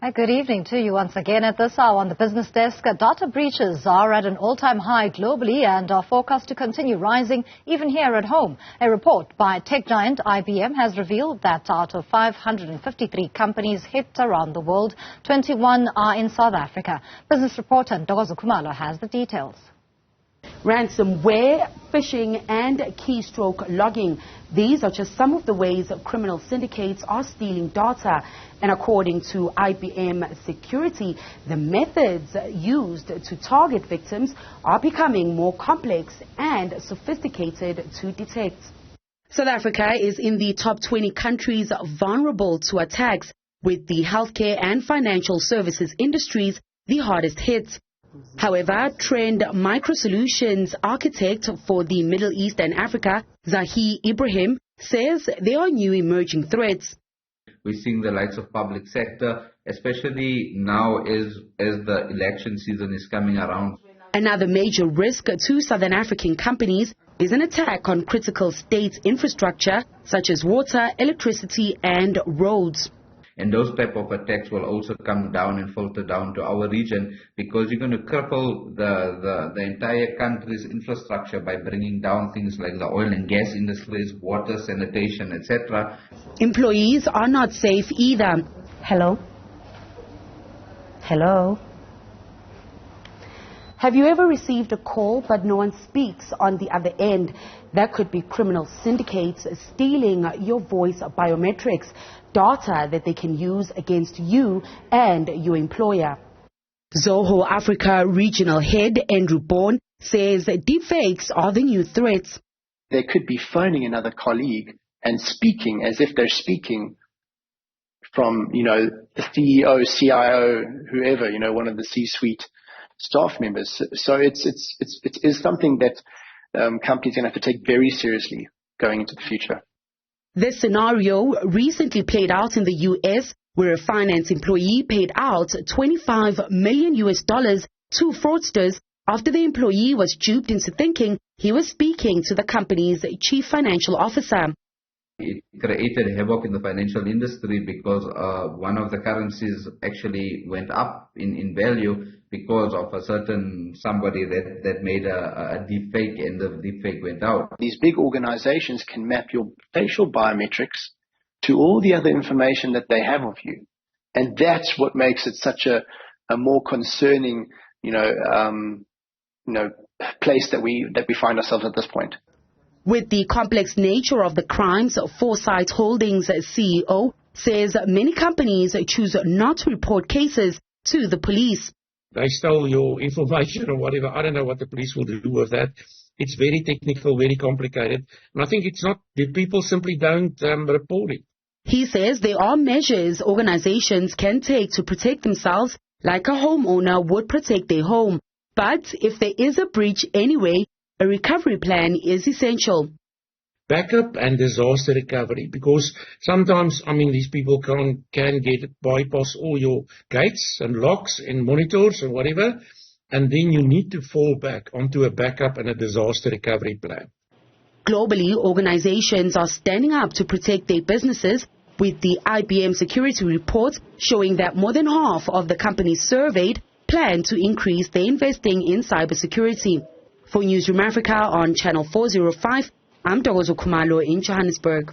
Good evening to you once again at this hour on the business desk. Data breaches are at an all-time high globally and are forecast to continue rising even here at home. A report by tech giant IBM has revealed that out of 553 companies hit around the world, 21 are in South Africa. Business reporter Ntokozo Khumalo has the details. Ransomware, phishing and keystroke logging. These are just some of the ways criminal syndicates are stealing data. And according to IBM Security, the methods used to target victims are becoming more complex and sophisticated to detect. South Africa is in the top 20 countries vulnerable to attacks, with the healthcare and financial services industries the hardest hit. However, Trend Microsolutions architect for the Middle East and Africa, Zahi Ibrahim, says there are new emerging threats. We're seeing the likes of public sector, especially now as the election season is coming around. Another major risk to Southern African companies is an attack on critical state infrastructure such as water, electricity and roads. And those type of attacks will also come down and filter down to our region, because you're going to cripple the entire country's infrastructure by bringing down things like the oil and gas industries, water, sanitation, etc. Employees are not safe either. Hello? Hello? Have you ever received a call but no one speaks on the other end? That could be criminal syndicates stealing your voice biometrics, data that they can use against you and your employer. Zoho Africa Regional Head Andrew Bourne says Defects are the new threats. They could be phoning another colleague and speaking as if they're speaking from, the CEO, CIO, whoever, one of the C-suite staff members. So it is something that companies are going to have to take very seriously going into the future. This scenario recently played out in the U.S., where a finance employee paid out $25 million to fraudsters after the employee was duped into thinking he was speaking to the company's chief financial officer. It created havoc in the financial industry because one of the currencies actually went up in value because of a certain somebody that made a deep fake, and the deep fake went out. These big organizations can map your facial biometrics to all the other information that they have of you. And that's what makes it such a more concerning, place that we find ourselves at this point. With the complex nature of the crimes, Foresight Holdings CEO says many companies choose not to report cases to the police. They stole your information or whatever. I don't know what the police will do with that. It's very technical, very complicated. And I think it's not, the people simply don't report it. He says there are measures organizations can take to protect themselves, like a homeowner would protect their home. But if there is a breach anyway, a recovery plan is essential. Backup and disaster recovery, because sometimes, these people can bypass all your gates and locks and monitors and whatever, and then you need to fall back onto a backup and a disaster recovery plan. Globally, organizations are standing up to protect their businesses, with the IBM Security report showing that more than half of the companies surveyed plan to increase their investing in cybersecurity. For Newzroom Afrika on Channel 405, I'm Ntokozo Khumalo in Johannesburg.